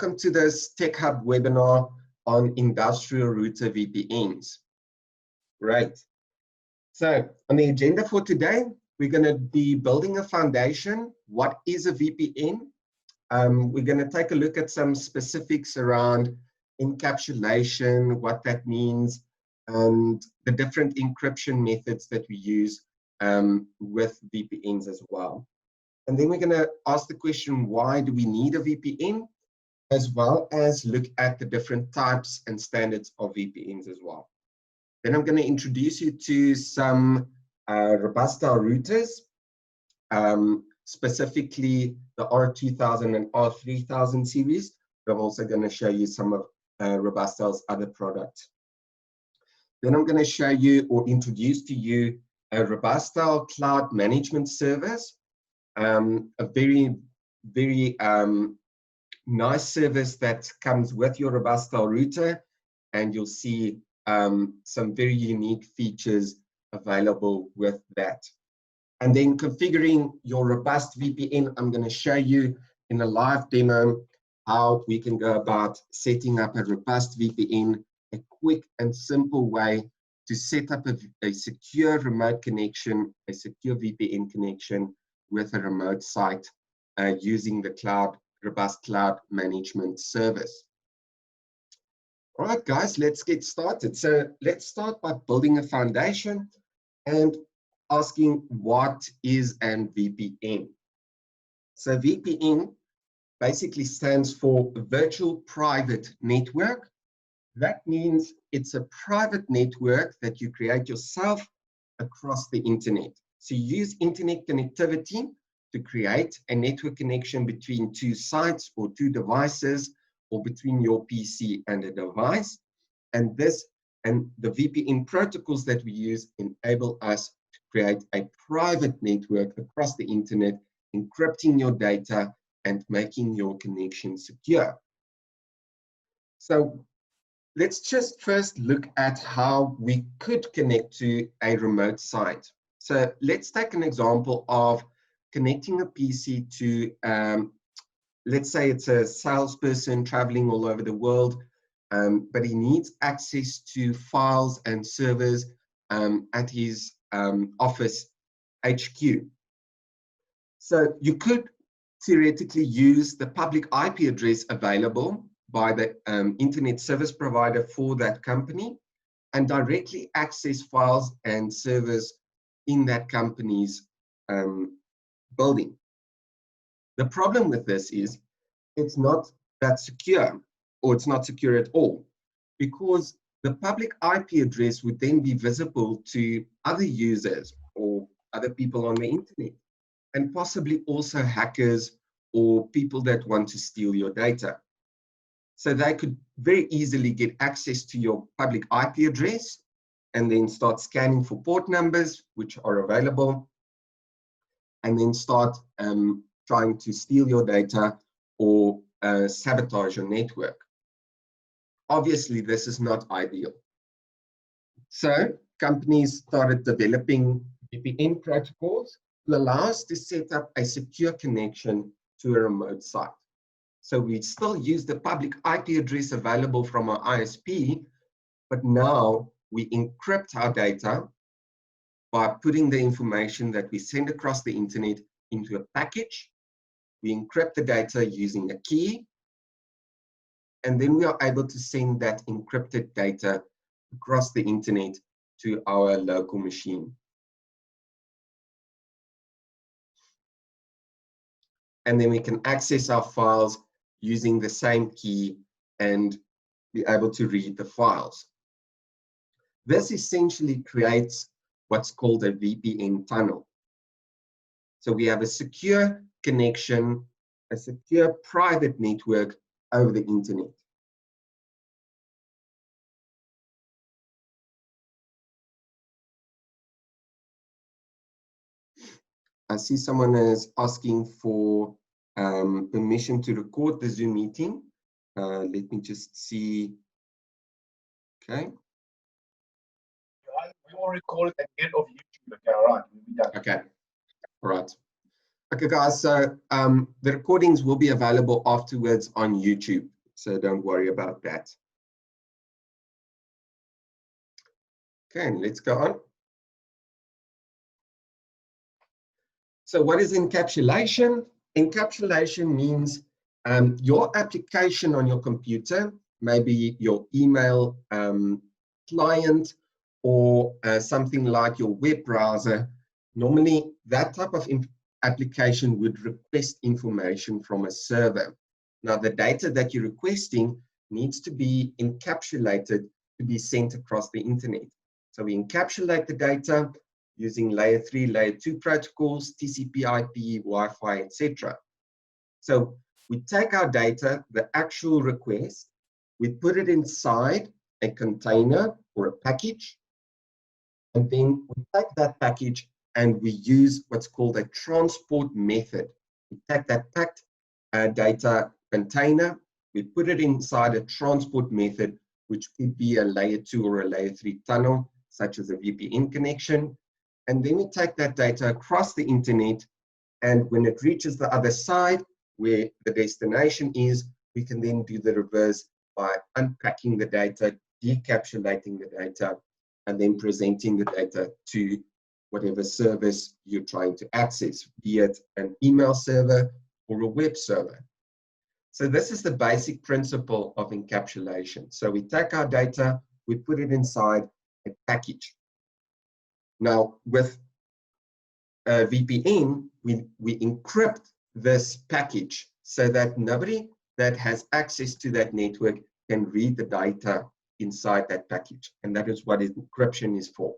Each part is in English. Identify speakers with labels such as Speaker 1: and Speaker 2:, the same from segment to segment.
Speaker 1: welcome to this Tech Hub webinar on industrial router VPNs. Right. So on the agenda for today, we're going to be building a foundation. What is a VPN? We're going to take a look at some specifics around encapsulation, what that means, and the different encryption methods that we use with VPNs as well. And then we're going to ask the question, why do we need a VPN? As well as look at the different types and standards of VPNs as well. Then I'm going to introduce you to some Robustel routers, specifically the R2000 and R3000 series. But I'm also going to show you some of Robustel's other products. Then I'm going to show you or introduce to you a Robustel cloud management service, a very nice service that comes with your Robustel router, and you'll see some very unique features available with that. And then configuring your robust VPN, I'm going to show you in a live demo how we can go about setting up a robust VPN, a quick and simple way to set up a secure remote connection, a secure VPN connection with a remote site using the robust cloud management service. All right, guys, let's get started. So let's start by building a foundation and asking what is an VPN. So VPN basically stands for Virtual Private Network. That means it's a private network that you create yourself across the internet. So you use internet connectivity to create a network connection between two sites or two devices, or between your PC and a device. And the VPN protocols that we use enable us to create a private network across the internet, encrypting your data and making your connection secure. So let's just first look at how we could connect to a remote site. So let's take an example of connecting a PC to, let's say it's a salesperson traveling all over the world, but he needs access to files and servers at his office HQ. So you could theoretically use the public IP address available by the internet service provider for that company and directly access files and servers in that company's building. The problem with this is it's not that secure, or it's not secure at all, because the public IP address would then be visible to other users or other people on the internet, and possibly also hackers or people that want to steal your data. So they could very easily get access to your public IP address and then start scanning for port numbers which are available, and then start trying to steal your data or sabotage your network. Obviously, this is not ideal. So companies started developing VPN protocols to allow us to set up a secure connection to a remote site. So we still use the public IP address available from our ISP, but now we encrypt our data by putting the information that we send across the internet into a package. We encrypt the data using a key, and then we are able to send that encrypted data across the internet to our local machine. And then we can access our files using the same key and be able to read the files. This essentially creates what's called a VPN tunnel. So we have a secure connection, a secure private network over the internet. I see someone is asking for permission to record the Zoom meeting. Let me just see. Okay.
Speaker 2: We will record it at the end of YouTube. Okay, all right. We'll be done.
Speaker 1: Okay. All right. Okay, guys, so the recordings will be available afterwards on YouTube, so don't worry about that. Okay, let's go on. So what is encapsulation? Encapsulation means your application on your computer, maybe your email client, or something like your web browser. Normally, that type of application would request information from a server. Now, the data that you're requesting needs to be encapsulated to be sent across the internet. So we encapsulate the data using layer 3, layer 2 protocols, TCP, IP, Wi-Fi, etc. So we take our data, the actual request, we put it inside a container or a package, and then we take that package and we use what's called a transport method. We take that packed data container, we put it inside a transport method, which could be a layer 2 or a layer 3 tunnel, such as a VPN connection. And then we take that data across the internet, and when it reaches the other side, where the destination is, we can then do the reverse by unpacking the data, decapsulating the data, and then presenting the data to whatever service you're trying to access, be it an email server or a web server. So this is the basic principle of encapsulation. So we take our data, we put it inside a package. Now, with VPN, we encrypt this package so that nobody that has access to that network can read the data inside that package. And that is what encryption is for.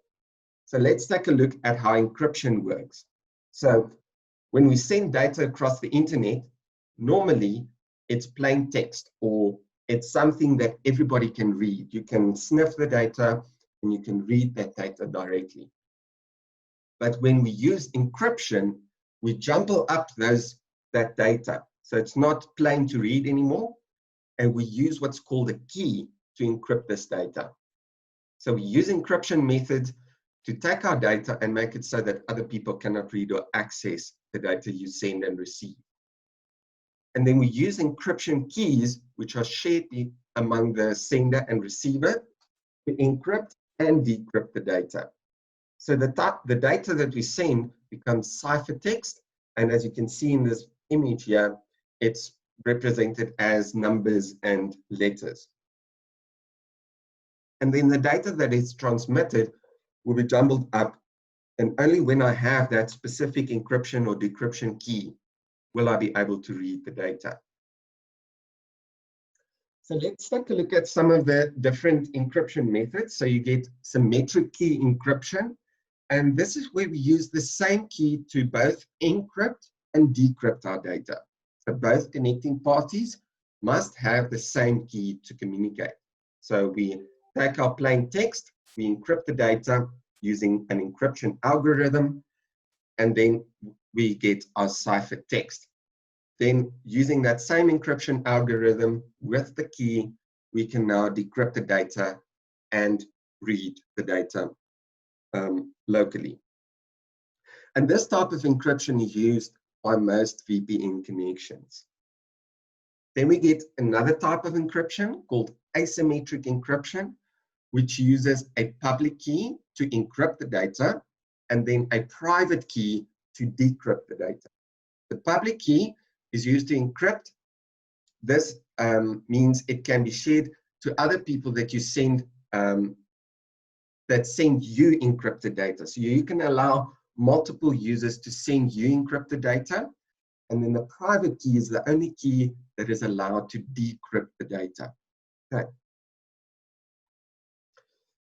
Speaker 1: So let's take a look at how encryption works. So when we send data across the internet, normally it's plain text, or it's something that everybody can read. You can sniff the data and you can read that data directly. But when we use encryption, we jumble up that data. So it's not plain to read anymore. And we use what's called a key to encrypt this data. So we use encryption methods to take our data and make it so that other people cannot read or access the data you send and receive. And then we use encryption keys, which are shared among the sender and receiver, to encrypt and decrypt the data. So the data that we send becomes ciphertext, and as you can see in this image here, it's represented as numbers and letters. And then the data that is transmitted will be jumbled up, and only when I have that specific encryption or decryption key will I be able to read the data. So let's take a look at some of the different encryption methods. So you get symmetric key encryption, and this is where we use the same key to both encrypt and decrypt our data. So both connecting parties must have the same key to communicate. So we take our plain text, we encrypt the data using an encryption algorithm, and then we get our ciphertext. Then using that same encryption algorithm with the key, we can now decrypt the data and read the data locally. And this type of encryption is used by most VPN connections. Then we get another type of encryption called asymmetric encryption, which uses a public key to encrypt the data and then a private key to decrypt the data. The public key is used to encrypt. This means it can be shared to other people that you send, that send you encrypted data. So you can allow multiple users to send you encrypted data, and then the private key is the only key that is allowed to decrypt the data. Okay.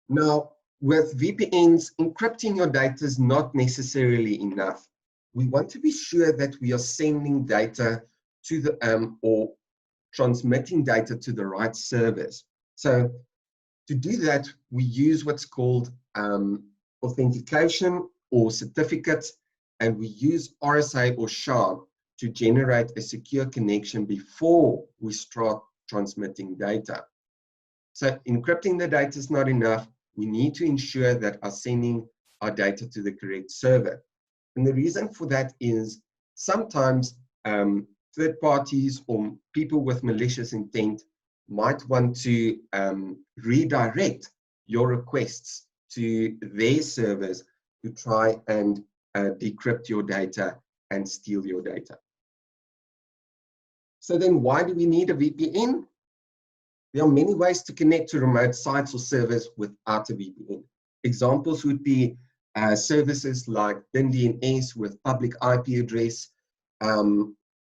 Speaker 1: Now, with VPNs, encrypting your data is not necessarily enough. We want to be sure that we are sending data to the or transmitting data to the right servers. So to do that, we use what's called authentication or certificates, and we use RSA or SHA to generate a secure connection before we start transmitting data. So encrypting the data is not enough. We need to ensure that are sending our data to the correct server. And the reason for that is sometimes third parties or people with malicious intent might want to redirect your requests to their servers to try and decrypt your data and steal your data. So then why do we need a VPN? There are many ways to connect to remote sites or servers without a VPN. Examples would be services like DNS with public IP address,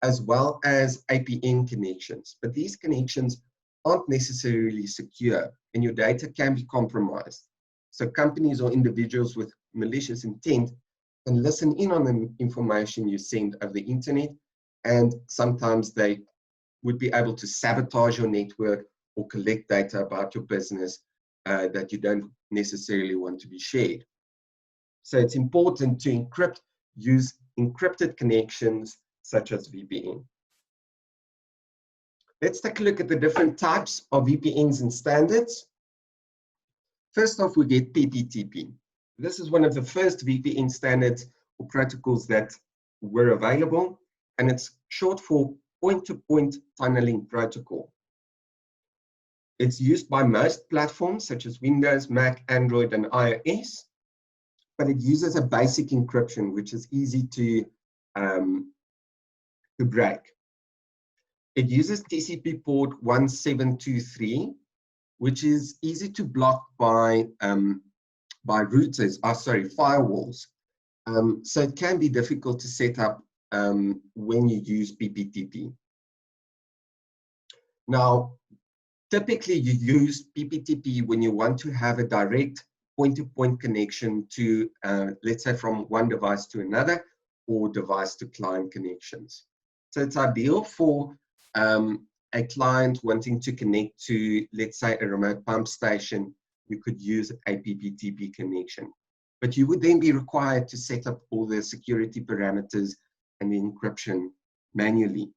Speaker 1: as well as APN connections. But these connections aren't necessarily secure, and your data can be compromised. So companies or individuals with malicious intent can listen in on the information you send over the internet, and sometimes they would be able to sabotage your network or collect data about your business that you don't necessarily want to be shared. So it's important to use encrypted connections such as VPN. Let's take a look at the different types of VPNs and standards. First off, we get PPTP. This is one of the first VPN standards or protocols that were available, and it's short for point-to-point tunneling protocol. It's used by most platforms such as Windows, Mac, Android, and iOS, but it uses a basic encryption, which is easy to break. It uses TCP port 1723, which is easy to block by firewalls. So it can be difficult to set up when you use PPTP. Now, typically you use PPTP when you want to have a direct point-to-point connection to, let's say, from one device to another, or device-to-client connections. So it's ideal for a client wanting to connect to, let's say, a remote pump station. You could use a PPTP connection. But you would then be required to set up all the security parameters and the encryption manually.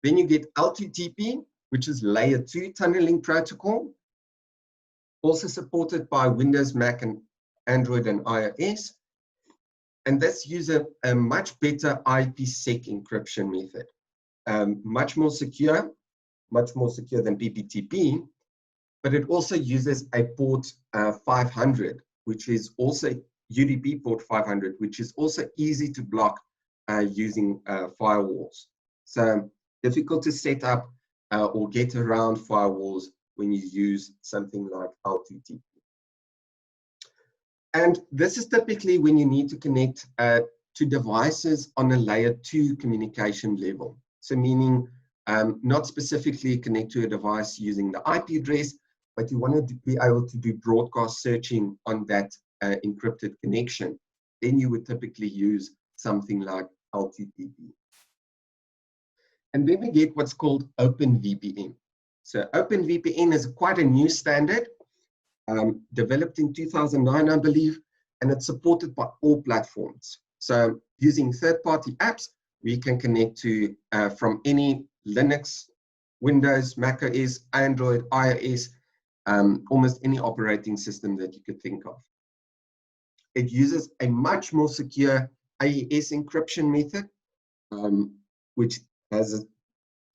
Speaker 1: Then you get L2TP, which is layer 2 tunneling protocol, also supported by Windows, Mac, and Android and iOS. And this uses a much better IPsec encryption method, much more secure than PPTP, but it also uses a port 500, which is also UDP port 500, which is also easy to block using firewalls. So difficult to set up or get around firewalls when you use something like L2TP. And this is typically when you need to connect to devices on a layer 2 communication level. So meaning not specifically connect to a device using the IP address, but you want to be able to do broadcast searching on that encrypted connection. Then you would typically use something like L2TP. And then we get what's called OpenVPN. So OpenVPN is quite a new standard, developed in 2009, I believe, and it's supported by all platforms. So using third-party apps, we can connect to from any Linux, Windows, Mac OS, Android, iOS, almost any operating system that you could think of. It uses a much more secure AES encryption method, which has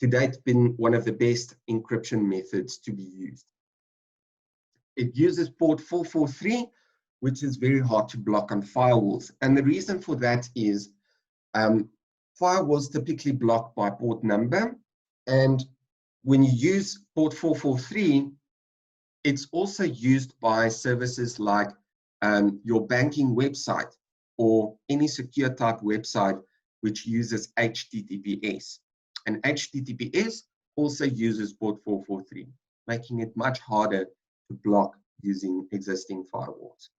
Speaker 1: to date been one of the best encryption methods to be used. It uses port 443, which is very hard to block on firewalls. And the reason for that is firewalls typically block by port number. And when you use port 443, it's also used by services like your banking website or any secure type website which uses HTTPS. And HTTPS also uses port 443, making it much harder to block using existing firewalls.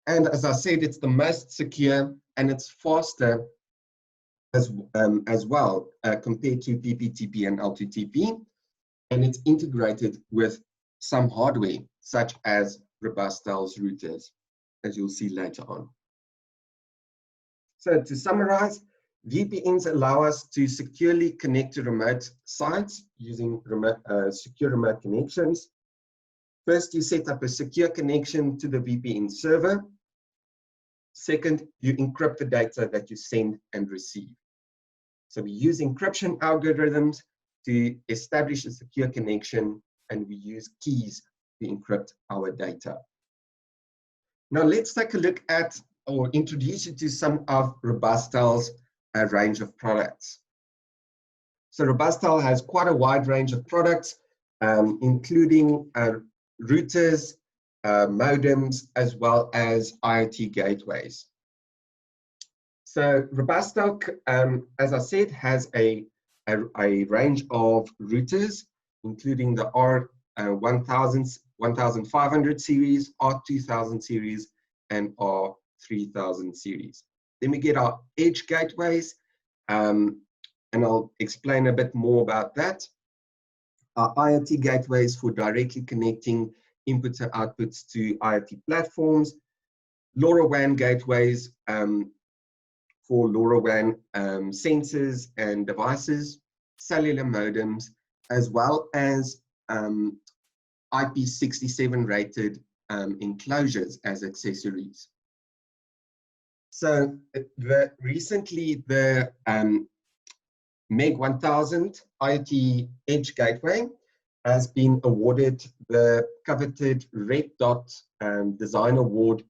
Speaker 1: And as I said, it's the most secure and it's faster as well compared to PPTP and L2TP. And it's integrated with some hardware, such as Robustel's routers, as you'll see later on. So to summarize, VPNs allow us to securely connect to remote sites using secure remote connections. First, you set up a secure connection to the VPN server. Second, you encrypt the data that you send and receive. So we use encryption algorithms to establish a secure connection, and we use keys to encrypt our data. Now let's take a look at or introduce you to some of Robustel's range of products. So Robustel has quite a wide range of products, including routers, modems, as well as IoT gateways. So Robustel, as I said, has a range of routers, including the R1000, 1500 series, R2000 series, and R3000 series. Then we get our edge gateways, and I'll explain a bit more about that. Our IoT gateways for directly connecting inputs and outputs to IoT platforms, LoRaWAN gateways for LoRaWAN sensors and devices, cellular modems, as well as IP67 rated enclosures as accessories. So recently the MEG 1000 IoT Edge Gateway has been awarded the coveted Red Dot Design Award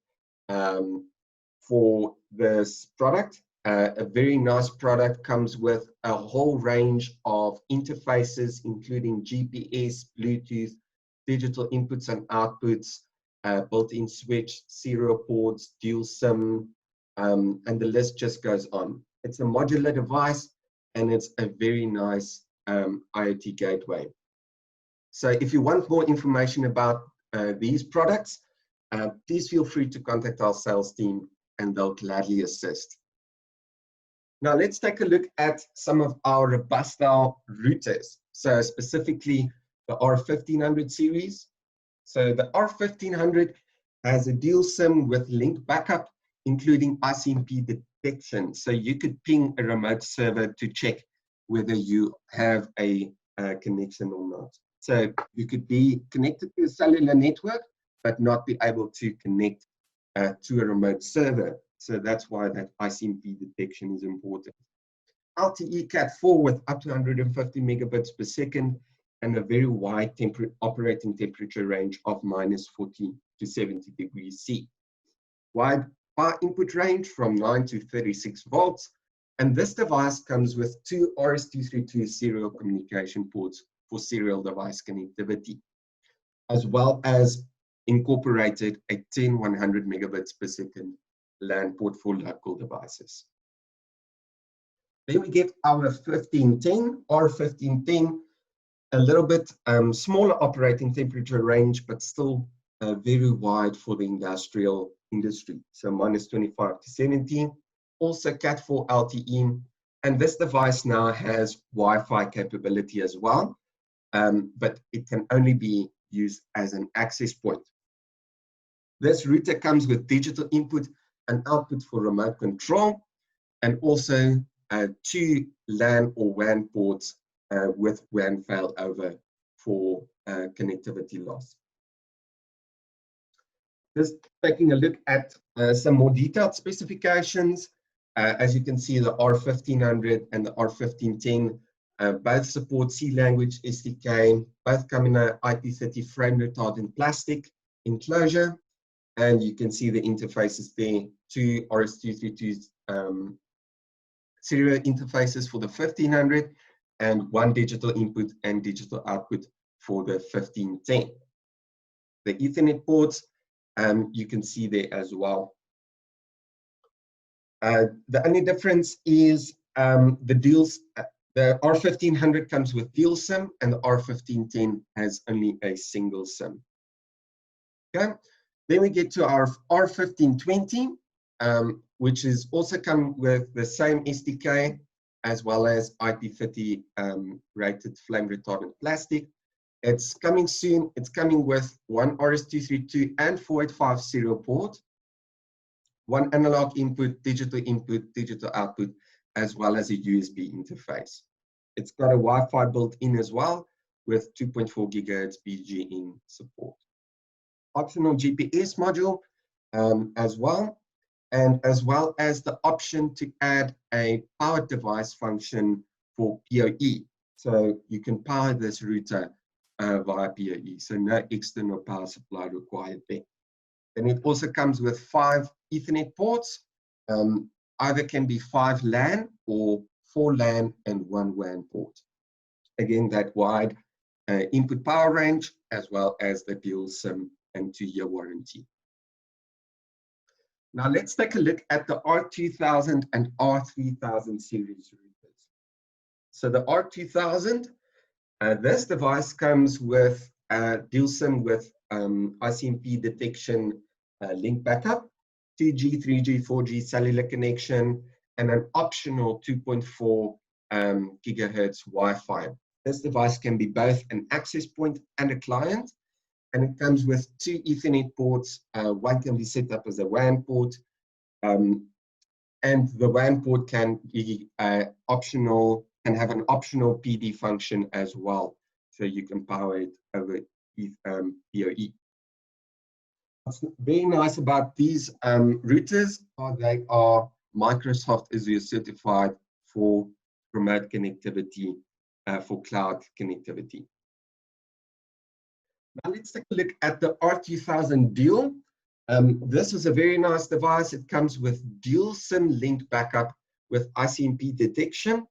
Speaker 1: for this product. A very nice product, comes with a whole range of interfaces, including GPS, Bluetooth, digital inputs and outputs, built-in switch, serial ports, dual SIM, and the list just goes on. It's a modular device, and it's a very nice IoT gateway. So if you want more information about these products, please feel free to contact our sales team, and they'll gladly assist. Now let's take a look at some of our Robustel routers. So specifically the R1500 series. So the R1500 has a dual SIM with link backup, including ICMP detection. So you could ping a remote server to check whether you have a connection or not. So you could be connected to a cellular network, but not be able to connect to a remote server. So that's why that ICMP detection is important. LTE Cat4 with up to 150 megabits per second, and a very wide operating temperature range of -40 to 70 degrees C. Wide power input range from 9 to 36 volts. And this device comes with 2 RS-232 serial communication ports for serial device connectivity, as well as incorporated a 10-100 megabits per second LAN port for local devices. Then we get our 1510, R1510, a little bit smaller operating temperature range, but still very wide for the industrial industry. So -25 to 70, also Cat4 LTE. And this device now has Wi-Fi capability as well, but it can only be used as an access point. This router comes with digital input and output for remote control, and also 2 LAN or WAN ports with WAN failover for connectivity loss. Just taking a look at some more detailed specifications. As you can see, the R1500 and the R1510 both support C language SDK, both come in an IP30 frame retardant plastic enclosure, and you can see the interfaces there, 2 RS-232 serial interfaces for the 1500, and 1 digital input and digital output for the 1510. The Ethernet ports, you can see there as well. The only difference is the R1500 comes with dual SIM, and the R1510 has only a single SIM. Okay, then we get to our R1520, which is also come with the same SDK as well as IP30 rated flame retardant plastic. It's coming soon. It's coming with 1 RS-232 and 485 serial port, 1 analog input, digital output, as well as a USB interface. It's got a Wi-Fi built in as well with 2.4 gigahertz BGN support. Optional GPS module as well. and as well as the option to add a powered device function for PoE. So you can power this router via PoE, so no external power supply required there. Then it also comes with 5 Ethernet ports. Either can be 5 LAN or 4 LAN and 1 WAN port. Again, that wide input power range, as well as the dual SIM and 2-year warranty. Now let's take a look at the R2000 and R3000 series routers. So the R2000, this device comes with dual SIM with ICMP detection link backup, 2G, 3G, 4G cellular connection, and an optional 2.4 gigahertz Wi-Fi. This device can be both an access point and a client, and it comes with 2 Ethernet ports. One can be set up as a WAN port, and the WAN port can be optional, can have an optional PD function as well, so you can power it over PoE. What's very nice about these routers are they are Microsoft Azure certified for remote connectivity, for cloud connectivity. Now let's take a look at the R2000 Dual. This is a very nice device. It comes with dual SIM link backup with ICMP detection,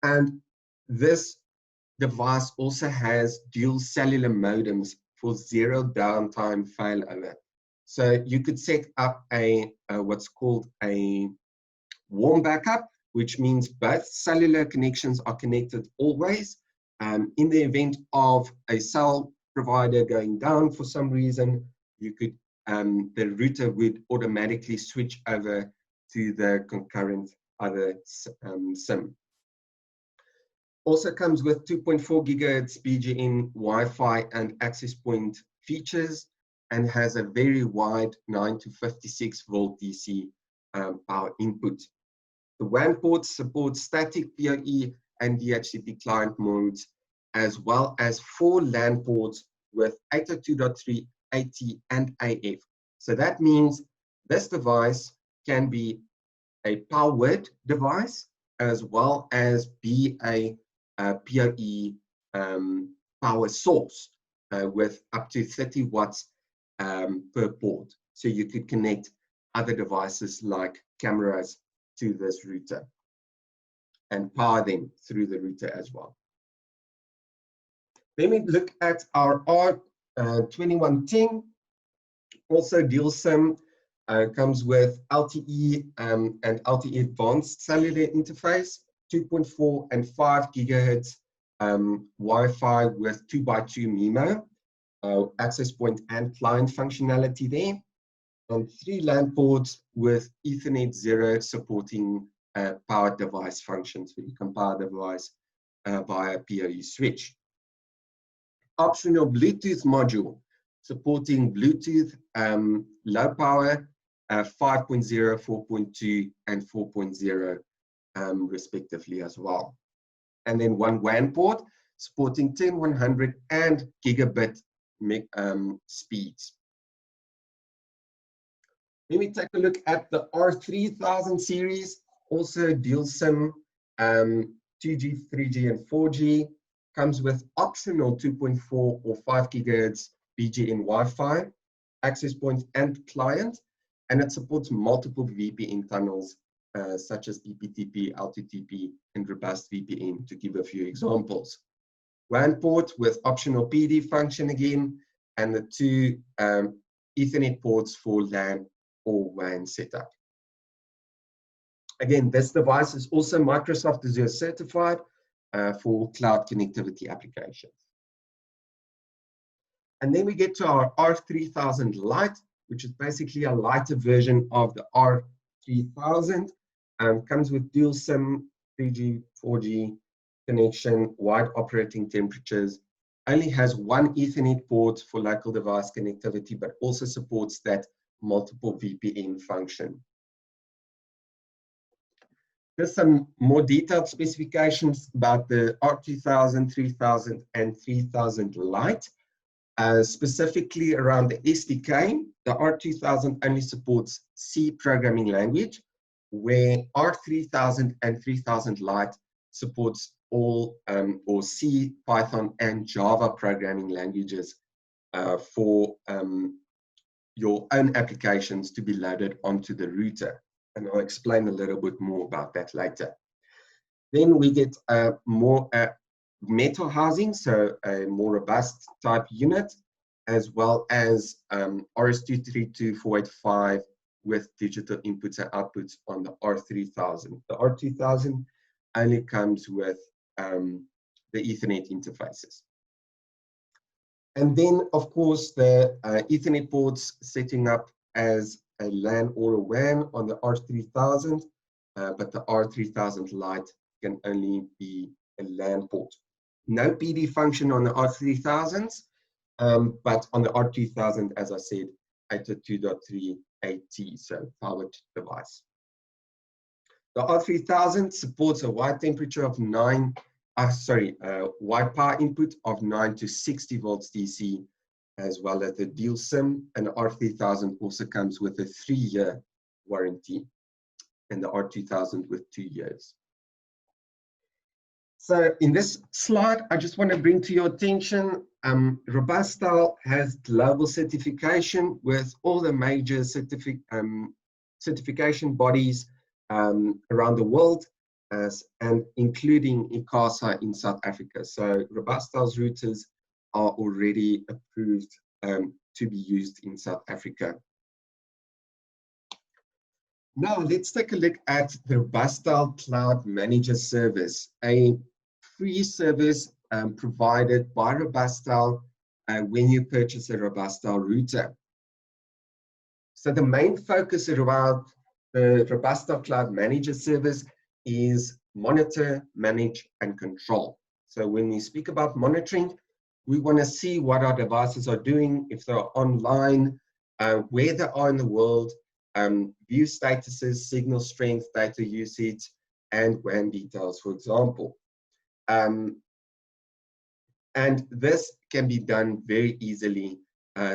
Speaker 1: and this device also has dual cellular modems for 0 downtime failover. So you could set up a what's called a warm backup, which means both cellular connections are connected always. In the event of a cell provider going down for some reason, you could the router would automatically switch over to the concurrent other SIM. Also comes with 2.4 gigahertz BGN Wi-Fi and access point features, and has a very wide 9 to 56 volt DC power input. The WAN port supports static PoE and DHCP client modes, as well as 4 LAN ports with 802.3, 80, and AF. So that means this device can be a powered device, as well as be a PoE power source with up to 30 watts per port. So you could connect other devices like cameras to this router and power them through the router as well. Then we look at our R2110, also dual SIM, comes with LTE and LTE advanced cellular interface, 2.4 and 5 gigahertz Wi-Fi with 2x2 MIMO, access point and client functionality there, and 3 LAN ports with Ethernet 0 supporting powered device functions, where you can power the device via PoE switch. Optional Bluetooth module supporting Bluetooth low power 5.0, 4.2, and 4.0 respectively as well. And then 1 WAN port supporting 10, 100, and gigabit speeds. Then we take a look at the R3000 series, also dual SIM, 2G, 3G, and 4G. Comes with optional 2.4 or 5 gigahertz BGN Wi-Fi, access point, and client, and it supports multiple VPN tunnels such as ePTP, L2TP, and robust VPN, to give a few examples. WAN port with optional PD function again, and the 2 Ethernet ports for LAN or WAN setup. Again, this device is also Microsoft Azure certified for cloud connectivity applications. And then we get to our R3000 Lite, which is basically a lighter version of the R3000. Comes with dual SIM, 3G, 4G connection, wide operating temperatures, only has 1 Ethernet port for local device connectivity, but also supports that multiple VPN function. There's some more detailed specifications about the R2000, 3000, and 3000 Lite. Specifically around the SDK, the R2000 only supports C programming language, where R3000 and 3000 Lite supports all or C, Python, and Java programming languages for your own applications to be loaded onto the router. And I'll explain a little bit more about that later. Then we get more metal housing, so a more robust type unit, as well as RS-232-485 with digital inputs and outputs on the R3000. The R2000 only comes with the Ethernet interfaces. And then, of course, the Ethernet ports setting up as a LAN or a WAN on the R3000, but the R3000 Lite can only be a LAN port. No PD function on the R3000s, but on the R2000, as I said, 802.3 AT, so powered device. The R3000 supports a wide temperature of wide power input of 9 to 60 volts DC, as well as the dual SIM, and the R3000 also comes with a 3-year warranty, and the R2000 with 2 years. So in this slide, I just want to bring to your attention, Robustel has global certification with all the major certification bodies around the world, and including ICASA in South Africa. So Robustel's routers are already approved to be used in South Africa. Now let's take a look at the Robustel Cloud Manager service, a free service provided by Robustel when you purchase a Robustel router. So the main focus around the Robustel Cloud Manager service is monitor, manage, and control. So when we speak about monitoring, we want to see what our devices are doing, if they're online, where they are in the world, view statuses, signal strength, data usage, and WAN details, for example. And this can be done very easily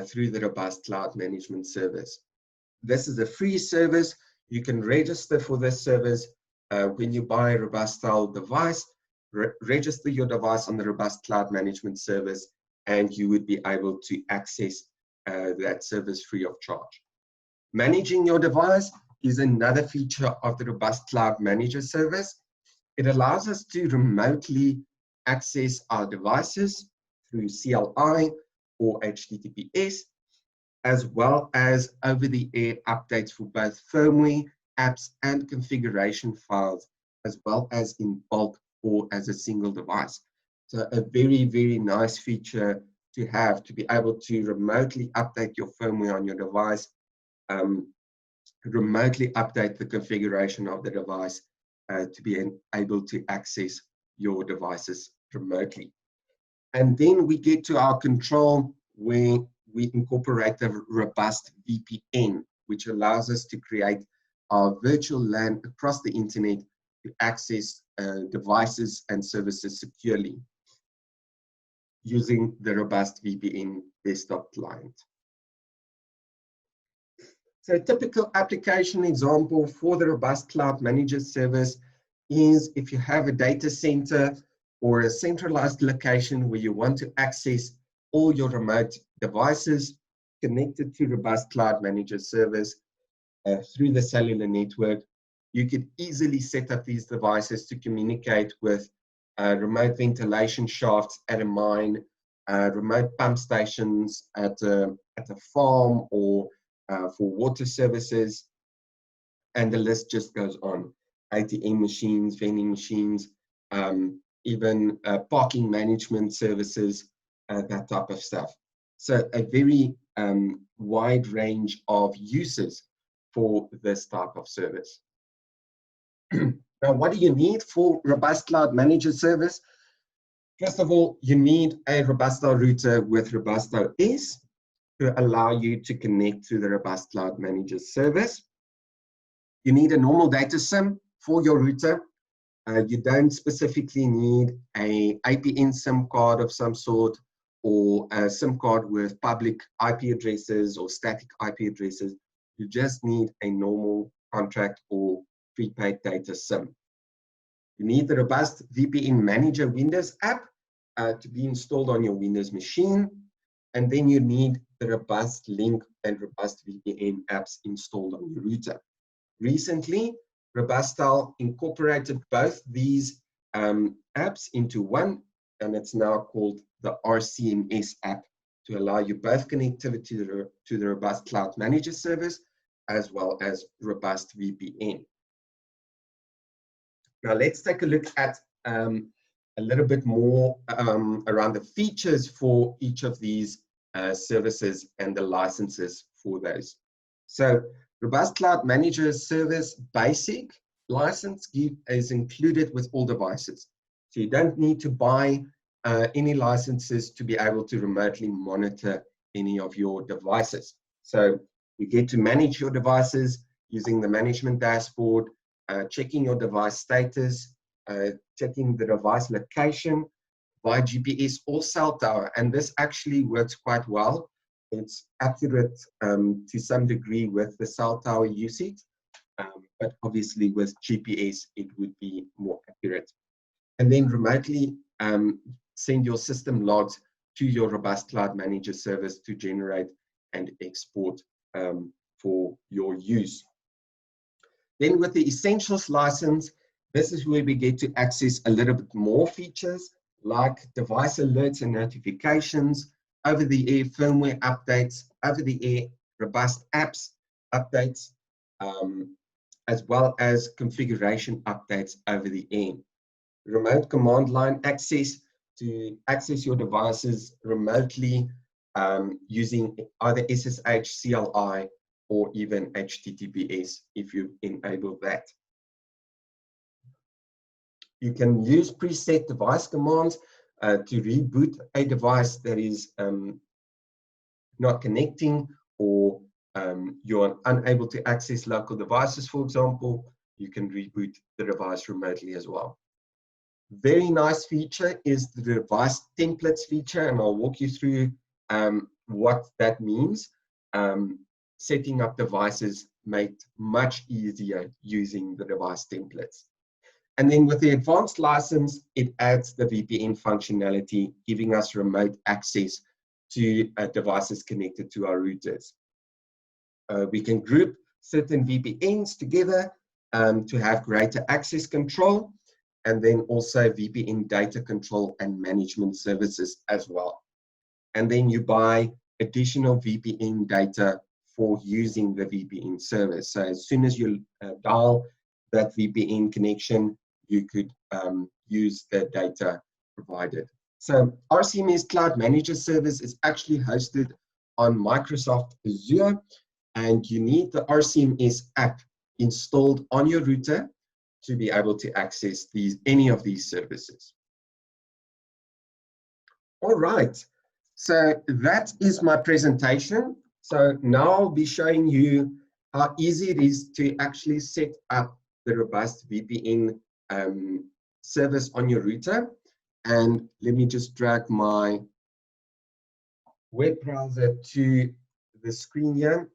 Speaker 1: through the Robust Cloud Management Service. This is a free service. You can register for this service when you buy a Robustel device. Register your device on the Robust Cloud Management Service, and you would be able to access that service free of charge. Managing your device is another feature of the Robust Cloud Manager service. It allows us to remotely access our devices through CLI or HTTPS, as well as over-the-air updates for both firmware, apps, and configuration files, as well as in bulk or as a single device. So a very, very nice feature to have, to be able to remotely update your firmware on your device, remotely update the configuration of the device to be able to access your devices remotely. And then we get to our control where we incorporate the robust VPN, which allows us to create our virtual LAN across the internet to access devices and services securely using the robust VPN desktop client. So a typical application example for the Robust Cloud Manager service is if you have a data center or a centralized location where you want to access all your remote devices connected to Robust Cloud Manager service through the cellular network. You could easily set up these devices to communicate with remote ventilation shafts at a mine, remote pump stations at a farm, or for water services, and the list just goes on. ATM machines, vending machines, even parking management services, that type of stuff. So a very wide range of uses for this type of service. Now, what do you need for Robust Cloud Manager service? First of all, you need a Robustel router with Robustel S to allow you to connect to the Robust Cloud Manager service. You need a normal data SIM for your router. You don't specifically need a APN SIM card of some sort or a SIM card with public IP addresses or static IP addresses. You just need a normal contract or prepaid data SIM. You need the Robust VPN Manager Windows app to be installed on your Windows machine. And then you need the Robust Link and Robust VPN apps installed on your router. Recently, Robustel incorporated both these apps into one, and it's now called the RCMS app to allow you both connectivity to the Robust Cloud Manager service as well as Robust VPN. Now let's take a look at a little bit more around the features for each of these services and the licenses for those. So Robust Cloud Manager Service Basic license is included with all devices. So you don't need to buy any licenses to be able to remotely monitor any of your devices. So you get to manage your devices using the management dashboard, checking your device status, checking the device location via GPS or cell tower. And this actually works quite well. It's accurate to some degree with the cell tower usage, but obviously with GPS, it would be more accurate. And then remotely send your system logs to your Robust Cloud Manager service to generate and export for your use. Then with the Essentials license, this is where we get to access a little bit more features like device alerts and notifications, over-the-air firmware updates, over-the-air robust apps updates, as well as configuration updates over the air. Remote command line access to access your devices remotely using either SSH, CLI, or even HTTPS if you enable that. You can use preset device commands to reboot a device that is not connecting, or you're unable to access local devices, for example. You can reboot the device remotely as well. Very nice feature is the device templates feature, and I'll walk you through what that means. Setting up devices made much easier using the device templates. And then with the advanced license, it adds the VPN functionality, giving us remote access to devices connected to our routers. We can group certain VPNs together to have greater access control, and then also VPN data control and management services as well. And then you buy additional VPN data for using the VPN service. So as soon as you dial that VPN connection, you could use the data provided. So RCMS Cloud Manager Service is actually hosted on Microsoft Azure, and you need the RCMS app installed on your router to be able to access any of these services. All right, so that is my presentation. So now I'll be showing you how easy it is to actually set up the robust VPN service on your router. And let me just drag my web browser to the screen here.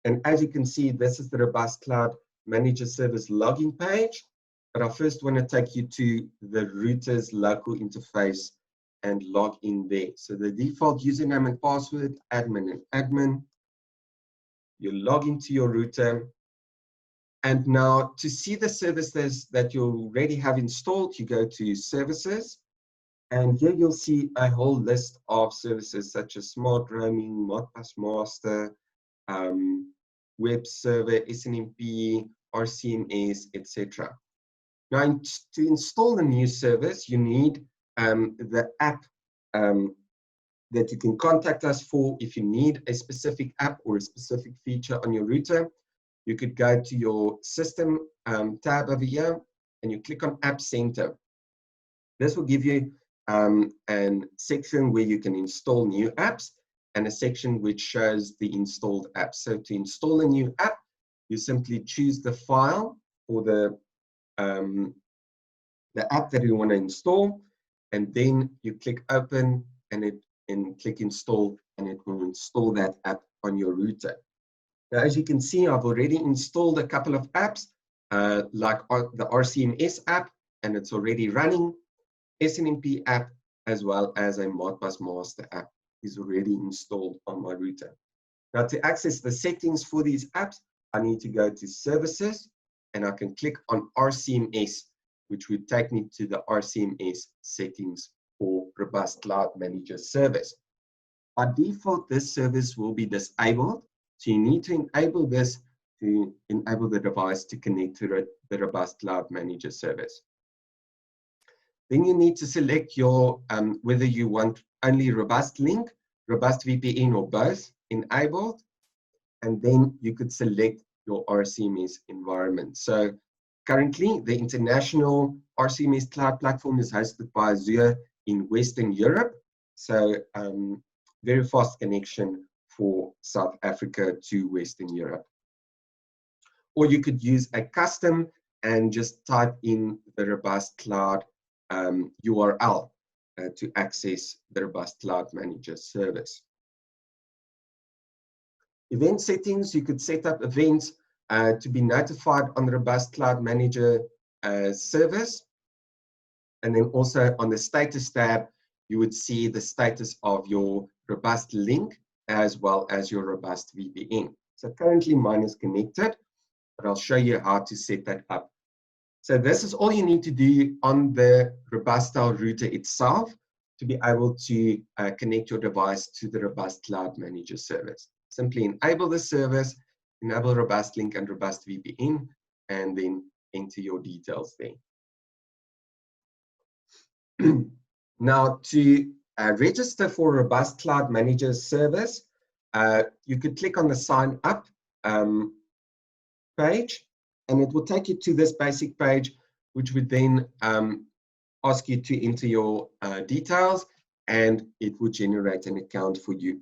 Speaker 1: And as you can see, this is the Robust Cloud Manager Service login page. But I first want to take you to the router's local interface and log in there. So the default username and password, admin and admin. You log into your router. And now to see the services that you already have installed, you go to Services. And here you'll see a whole list of services such as Smart Roaming, Modbus Master, Web Server, SNMP, RCMS, etc. Now, to install a new service, you need the app that you can contact us for. If you need a specific app or a specific feature on your router, you could go to your System tab over here, and you click on App Center. This will give you a section where you can install new apps, and a section which shows the installed apps. So to install a new app, you simply choose the file or the app that you want to install, and then you click Open and click install, and it will install that app on your router. Now, as you can see, I've already installed a couple of apps, like the RCMS app, and it's already running. SNMP app, as well as a Modbus Master app, is already installed on my router. Now, to access the settings for these apps, I need to go to Services, and I can click on RCMS, which would take me to the RCMS settings for Robust Cloud Manager service. By default, this service will be disabled, so you need to enable this to enable the device to connect to the Robust Cloud Manager service. Then you need to select your whether you want only Robust Link, Robust VPN, or both enabled, and then you could select your RCMS environment. So currently, the international RCMS cloud platform is hosted by Azure in Western Europe, so very fast connection for South Africa to Western Europe. Or you could use a custom and just type in the Robust Cloud URL to access the Robust Cloud Manager service. Event settings, you could set up events to be notified on the Robust Cloud Manager service. And then also on the status tab, you would see the status of your Robust Link as well as your Robust VPN. So currently mine is connected, but I'll show you how to set that up. So this is all you need to do on the Robustel router itself to be able to connect your device to the Robust Cloud Manager service. Simply enable the service, enable Robust Link and Robust VPN, and then enter your details there. Now, to register for Robust Cloud Manager service, you could click on the Sign Up page, and it will take you to this basic page, which would then ask you to enter your details, and it will generate an account for you.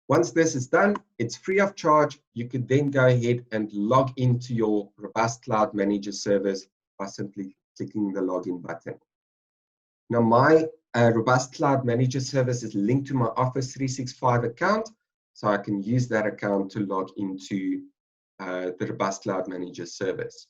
Speaker 1: Once this is done, it's free of charge. You could then go ahead and log into your Robust Cloud Manager service by simply clicking the login button. Now, my Robust Cloud Manager service is linked to my Office 365 account, so I can use that account to log into the Robust Cloud Manager service.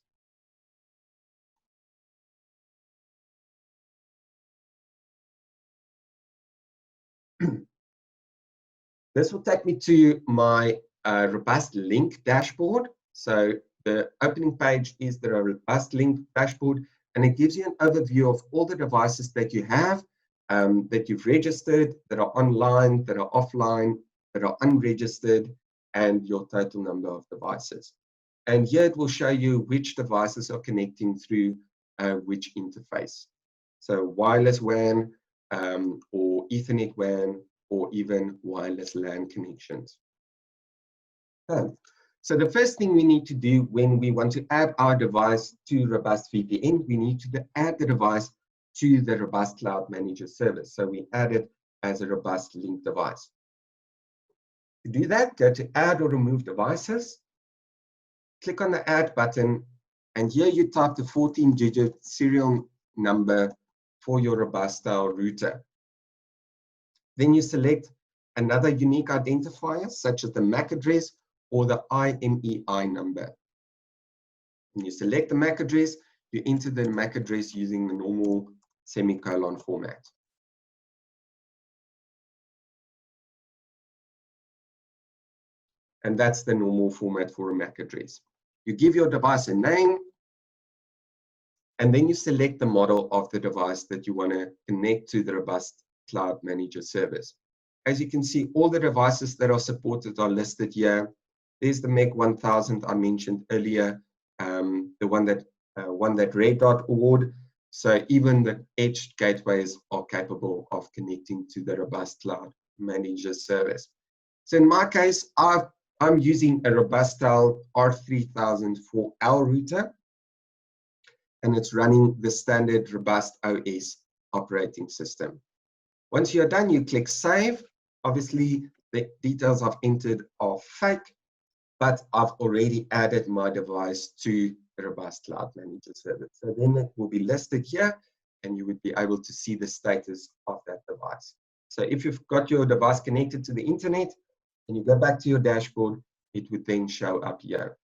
Speaker 1: This will take me to my Robust Link dashboard. So the opening page is the Robust Link dashboard, and it gives you an overview of all the devices that you have, that you've registered, that are online, that are offline, that are unregistered, and your total number of devices. And here it will show you which devices are connecting through which interface. So wireless WAN or Ethernet WAN, or even wireless LAN connections. So the first thing we need to do when we want to add our device to Robust VPN, we need to add the device to the Robust Cloud Manager service. So we add it as a Robust Link device. To do that, go to Add or Remove Devices, click on the Add button, and here you type the 14-digit serial number for your Robustel router. Then you select another unique identifier, such as the MAC address or the IMEI number. When you select the MAC address, you enter the MAC address using the normal semicolon format. And that's the normal format for a MAC address. You give your device a name, and then you select the model of the device that you want to connect to the Robust Cloud Manager service. As you can see, all the devices that are supported are listed here. There's the MEG 1000 I mentioned earlier, the one that Red Dot award. So even the edge gateways are capable of connecting to the Robust Cloud Manager service. So in my case, I'm using a Robustel R3004L router, and it's running the standard Robust OS operating system. Once you're done, you click Save. Obviously, the details I've entered are fake, but I've already added my device to the Robust Cloud Manager service. So then it will be listed here, and you would be able to see the status of that device. So if you've got your device connected to the internet and you go back to your dashboard, it would then show up here.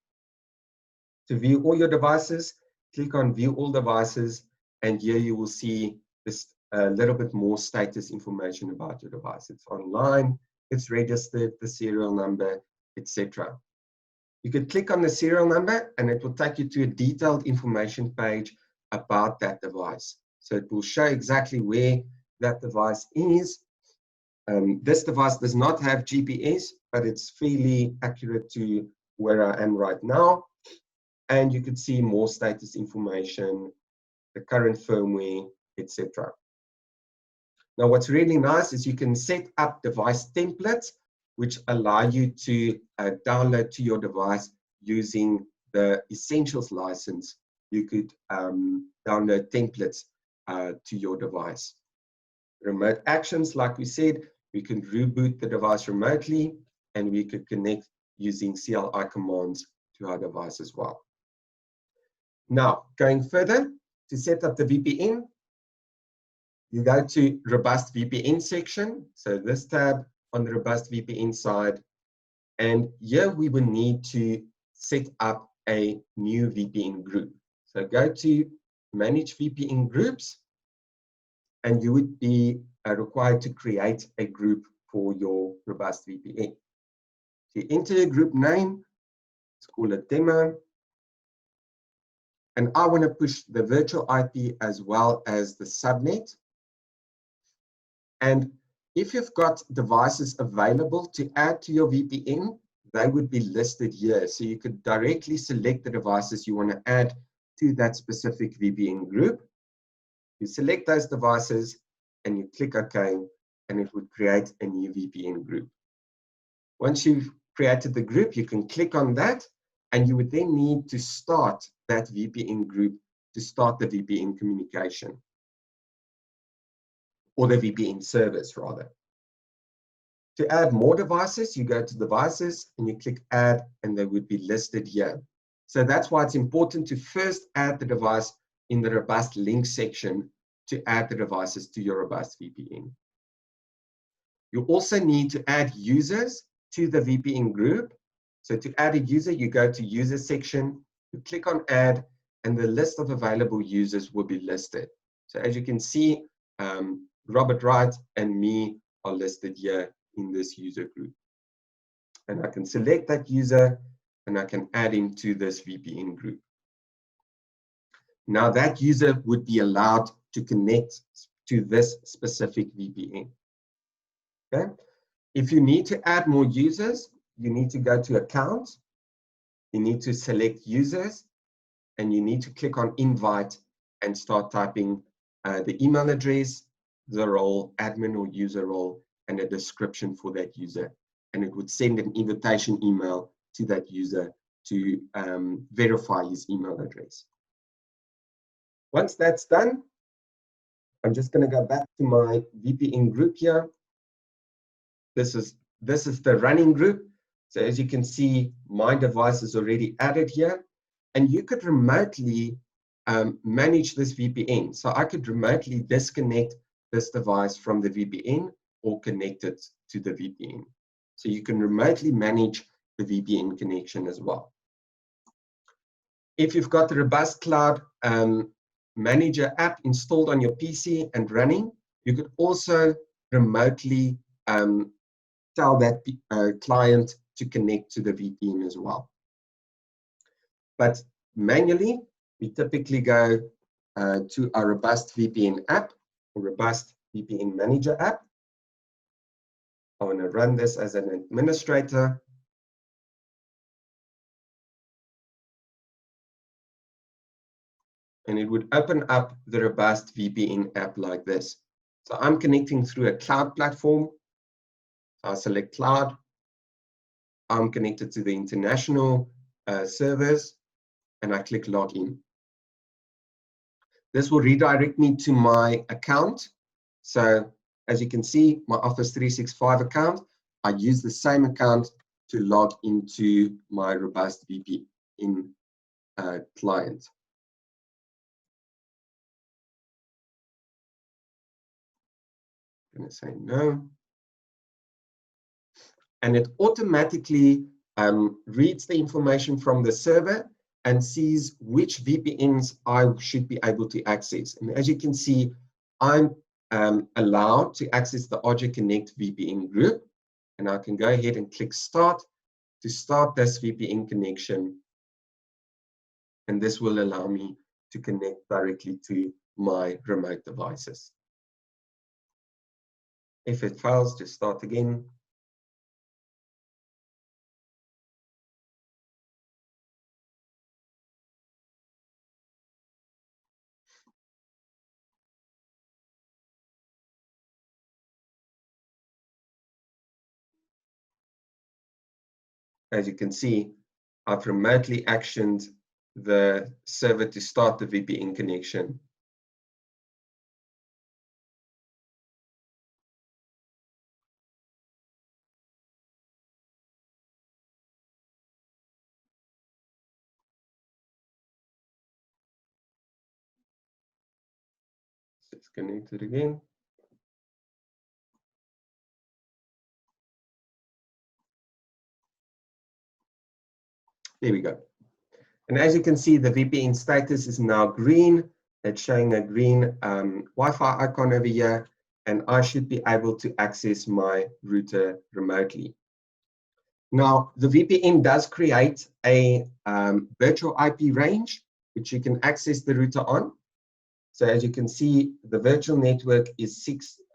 Speaker 1: To view all your devices, click on View All Devices, and here you will see this a little bit more status information about your device. It's online, it's registered, the serial number, etc. You could click on the serial number and it will take you to a detailed information page about that device. So it will show exactly where that device is. This device does not have GPS, but it's fairly accurate to where I am right now. And you could see more status information, the current firmware, etc. Now, what's really nice is you can set up device templates, which allow you to download to your device using the Essentials license. You could download templates to your device. Remote actions, like we said, we can reboot the device remotely, and we could connect using CLI commands to our device as well. Now, going further, to set up the VPN, you go to Robust VPN section, so this tab on the Robust VPN side, and here we will need to set up a new VPN group. So go to Manage VPN Groups, and you would be required to create a group for your Robust VPN. So you enter a group name, let's call it Demo, and I want to push the virtual IP as well as the subnet. And if you've got devices available to add to your VPN, they would be listed here. So you could directly select the devices you want to add to that specific VPN group. You select those devices and you click OK, and it would create a new VPN group. Once you've created the group, you can click on that, and you would then need to start that VPN group to start the VPN communication, or the VPN service rather. To add more devices, you go to Devices and you click Add, and they would be listed here. So that's why it's important to first add the device in the Robust Links section to add the devices to your Robust VPN. You also need to add users to the VPN group. So to add a user, you go to User section, you click on Add, and the list of available users will be listed. So as you can see, Robert Wright and me are listed here in this user group. And I can select that user and I can add him to this VPN group. Now that user would be allowed to connect to this specific VPN. Okay? If you need to add more users, you need to go to Account, you need to select Users, and you need to click on Invite and start typing the email address, the role, admin or user role, and a description for that user. And it would send an invitation email to that user to verify his email address. Once that's done, I'm just going to go back to my VPN group here. This is the running group. So as you can see, my device is already added here. And you could remotely manage this VPN. So I could remotely disconnect this device from the VPN or connect it to the VPN. So you can remotely manage the VPN connection as well. If you've got the Robust Cloud Manager app installed on your PC and running, you could also remotely tell that client to connect to the VPN as well. But manually, we typically go to our Robust VPN app, or Robust VPN Manager app. I want to run this as an administrator. And it would open up the Robust VPN app like this. So I'm connecting through a cloud platform. I select cloud. I'm connected to the international servers, and I click login. This will redirect me to my account. So as you can see, my Office 365 account, I use the same account to log into my Robust VPN client. I'm going to say no. And it automatically reads the information from the server and sees which VPNs I should be able to access. And as you can see, I'm allowed to access the RJ Connect VPN group. And I can go ahead and click Start to start this VPN connection. And this will allow me to connect directly to my remote devices. If it fails, just start again. As you can see, I've remotely actioned the server to start the VPN connection. Let's connect it again. There we go. And as you can see, the VPN status is now green. It's showing a green Wi-Fi icon over here, and I should be able to access my router remotely. Now, the VPN does create a virtual IP range, which you can access the router on. So as you can see, the virtual network is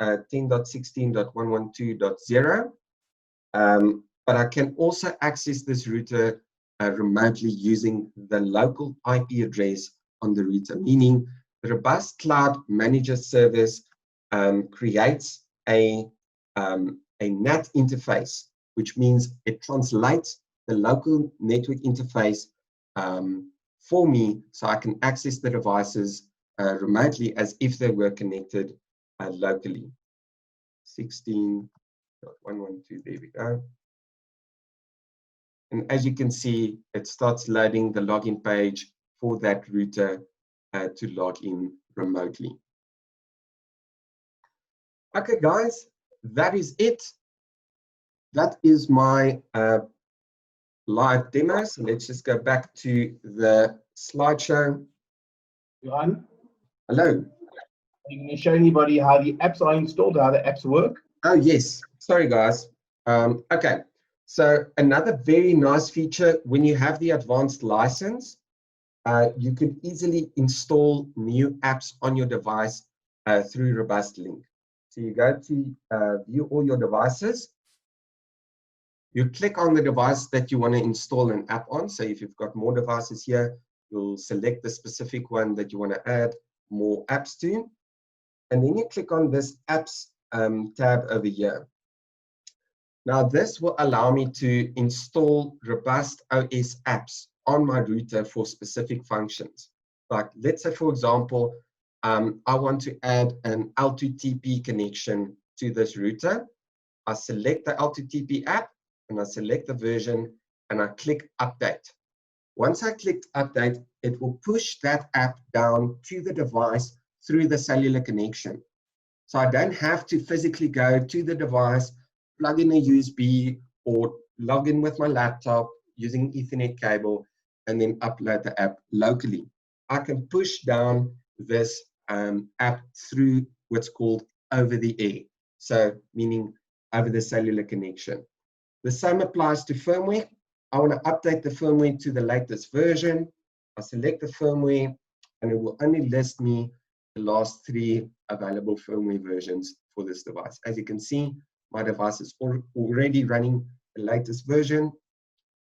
Speaker 1: 10.16.112.0. But I can also access this router remotely using the local IP address on the router, meaning the Robust Cloud Manager service creates a NAT interface, which means it translates the local network interface for me so I can access the devices remotely as if they were connected locally. 16.112, there we go. And as you can see, it starts loading the login page for that router to log in remotely. Okay, guys, that is it. That is my live demo. So let's just go back to the slideshow.
Speaker 2: Johan,
Speaker 1: Hello.
Speaker 2: are you going to show anybody how the apps are installed, how the apps work?
Speaker 1: Oh, yes. Sorry, guys. Okay. So another very nice feature, when you have the advanced license, you could easily install new apps on your device through Robust Link. So you go to view all your devices. You click on the device that you want to install an app on. So if you've got more devices here, you'll select the specific one that you want to add more apps to. And then you click on this apps tab over here. Now this will allow me to install Robust OS apps on my router for specific functions. Like let's say, for example, I want to add an L2TP connection to this router. I select the L2TP app and I select the version and I click update. Once I clicked update, it will push that app down to the device through the cellular connection. So I don't have to physically go to the device, plug in a USB or log in with my laptop using Ethernet cable and then upload the app locally. I can push down this app through what's called over the air. So meaning over the cellular connection. The same applies to firmware. I want to update the firmware to the latest version. I select the firmware and it will only list me the last 3 available firmware versions for this device. As you can see, my device is already running the latest version.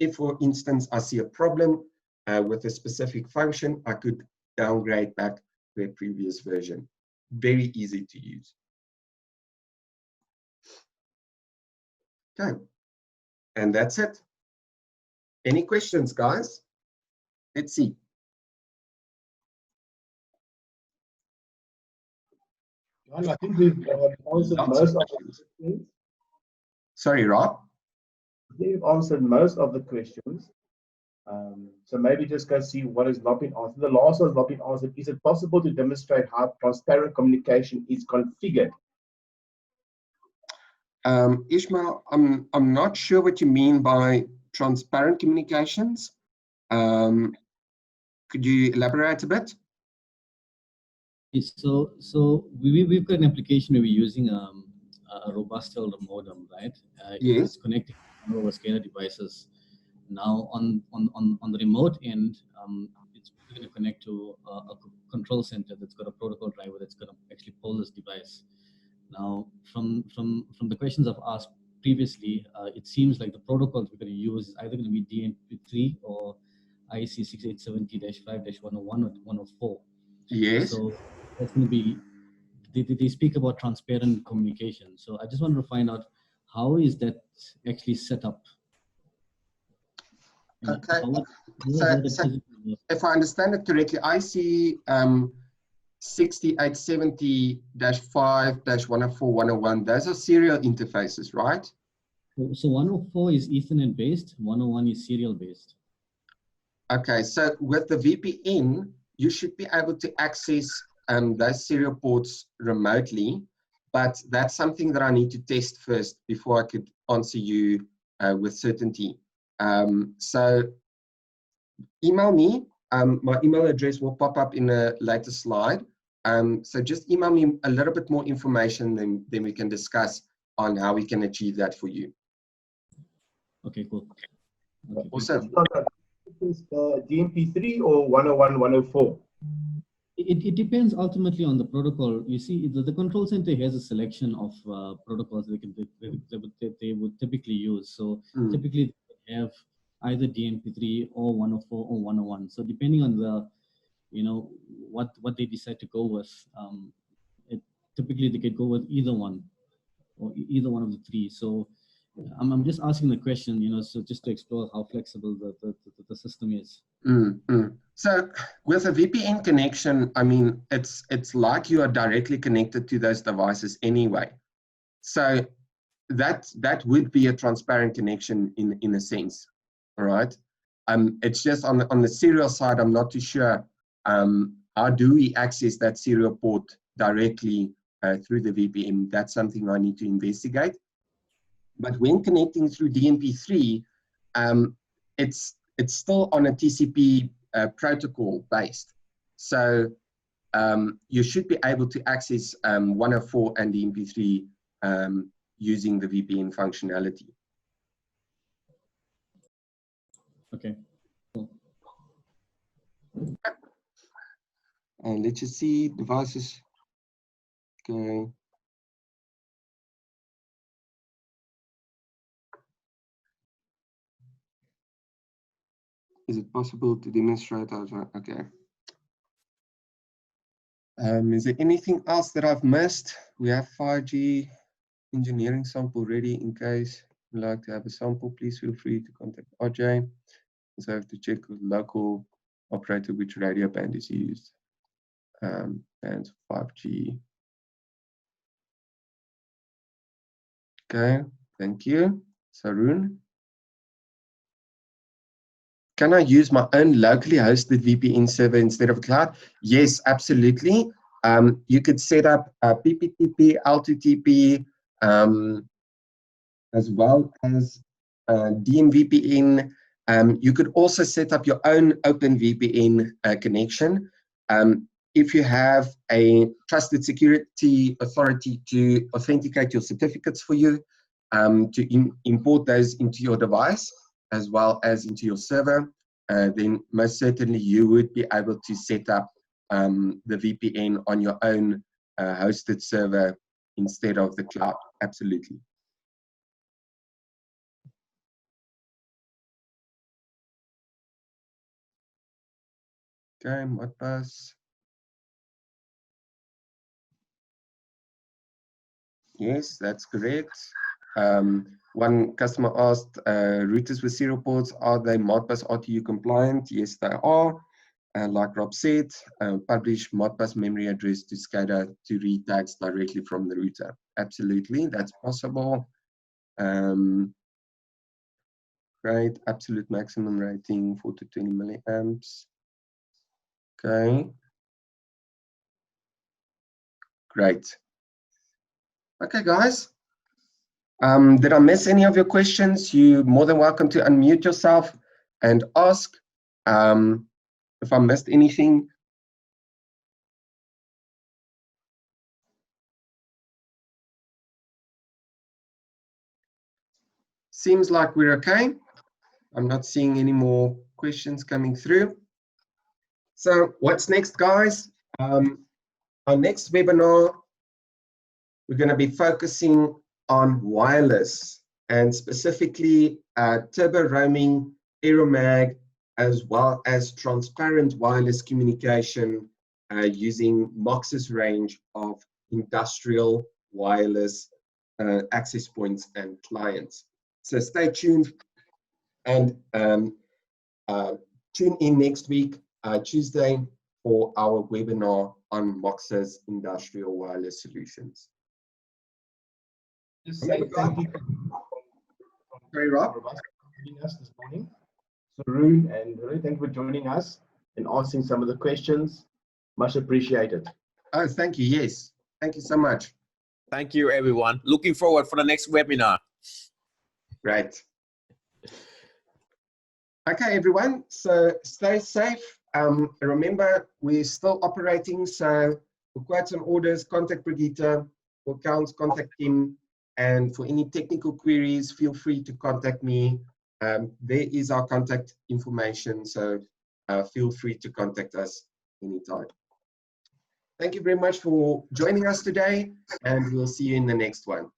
Speaker 1: If, for instance, I see a problem with a specific function, I could downgrade back to a previous version. Very easy to use. Okay, and that's it. Any questions, guys? Let's see.
Speaker 2: Johan, I think we've answered most of the questions.
Speaker 1: Sorry, Rob?
Speaker 2: I think we've answered most of the questions. So maybe just go see what has not been answered. The last one has not been answered. Is it possible to demonstrate how transparent communication is configured?
Speaker 1: Ishmael, I'm not sure what you mean by transparent communications. Could you elaborate a bit?
Speaker 3: So we've got an application where we're using a Robustel modem, right?
Speaker 1: Yes.
Speaker 3: It's connecting to our SCADA devices. Now on the remote end, it's going to connect to a control center that's got a protocol driver that's going to actually pull this device. Now from the questions I've asked previously, it seems like the protocols we're going to use is either going to be DNP3 or IC 6870-5-101 or 104.
Speaker 1: Yes.
Speaker 3: So that's going to be, they speak about transparent communication. So I just wanted to find out, how is that actually set up?
Speaker 1: Okay. So if I understand it correctly, I see 6870-5-104-101. Those are serial interfaces, right?
Speaker 3: So 104 is Ethernet based, 101 is serial based.
Speaker 1: Okay, so with the VPN, you should be able to access those serial ports remotely, but that's something that I need to test first before I could answer you with certainty. So email me. My email address will pop up in a later slide. So just email me a little bit more information, then we can discuss on how we can achieve that for you.
Speaker 3: Okay, cool. Okay.
Speaker 1: Awesome.
Speaker 2: Is DMP3 or 101, 104?
Speaker 3: It depends ultimately on the protocol. You see, the control center has a selection of protocols they would typically use. So typically they have either DMP3 or 104 or 101. So depending on the, what they decide to go with, typically they could go with either one or either one of the three. So I'm just asking the question, so just to explore how flexible the system is.
Speaker 1: So with a VPN connection, I mean, it's like you are directly connected to those devices anyway. So that would be a transparent connection in a sense, all right? It's just on the serial side, I'm not too sure. How do we access that serial port directly through the VPN? That's something I need to investigate. But when connecting through DNP3, it's still on a TCP protocol based. So you should be able to access 104 and DNP3 using the VPN functionality.
Speaker 3: Okay. Cool.
Speaker 1: Let's just see devices. Okay. Is it possible to demonstrate how to, okay. Is there anything else that I've missed? We have 5G engineering sample ready in case you'd like to have a sample. Please feel free to contact RJ. So I have to check with local operator which radio band is used. Bands 5G. Okay, thank you. Sarun. Can I use my own locally hosted VPN server instead of cloud? Yes, absolutely. You could set up PPTP, L2TP, as well as DMVPN. You could also set up your own open VPN connection. If you have a trusted security authority to authenticate your certificates for you, to import those into your device, as well as into your server, then most certainly you would be able to set up the VPN on your own hosted server instead of the cloud. Absolutely. Okay, Modbus. Yes, that's correct. One customer asked, routers with serial ports, are they Modbus RTU compliant? Yes, they are. Like Rob said, publish Modbus memory address to SCADA to read tags directly from the router. Absolutely, that's possible. Great, absolute maximum rating 4 to 20 milliamps. Okay. Great. Okay, guys. Did I miss any of your questions? You're more than welcome to unmute yourself and ask. If I missed anything. Seems like we're okay. I'm not seeing any more questions coming through. So what's next, guys? Our next webinar, we're going to be focusing on wireless and specifically turbo roaming, aeromag, as well as transparent wireless communication using MOX's range of industrial wireless access points and clients. So stay tuned and tune in next week, Tuesday, for our webinar on MOX's industrial wireless solutions.
Speaker 2: Just say thank you.
Speaker 1: Sorry, Rob.
Speaker 2: For joining us this morning. Sarun and Roy, thank you for joining us and asking some of the questions. Much appreciated.
Speaker 1: Oh, thank you. Yes. Thank you so much.
Speaker 4: Thank you, everyone. Looking forward for the next webinar.
Speaker 1: Right. Okay, everyone. So stay safe. Remember, we're still operating. So for quotes and orders, contact Brigitte. For accounts, contact him. And for any technical queries, feel free to contact me. There is our contact information. So feel free to contact us anytime. Thank you very much for joining us today, and we'll see you in the next one.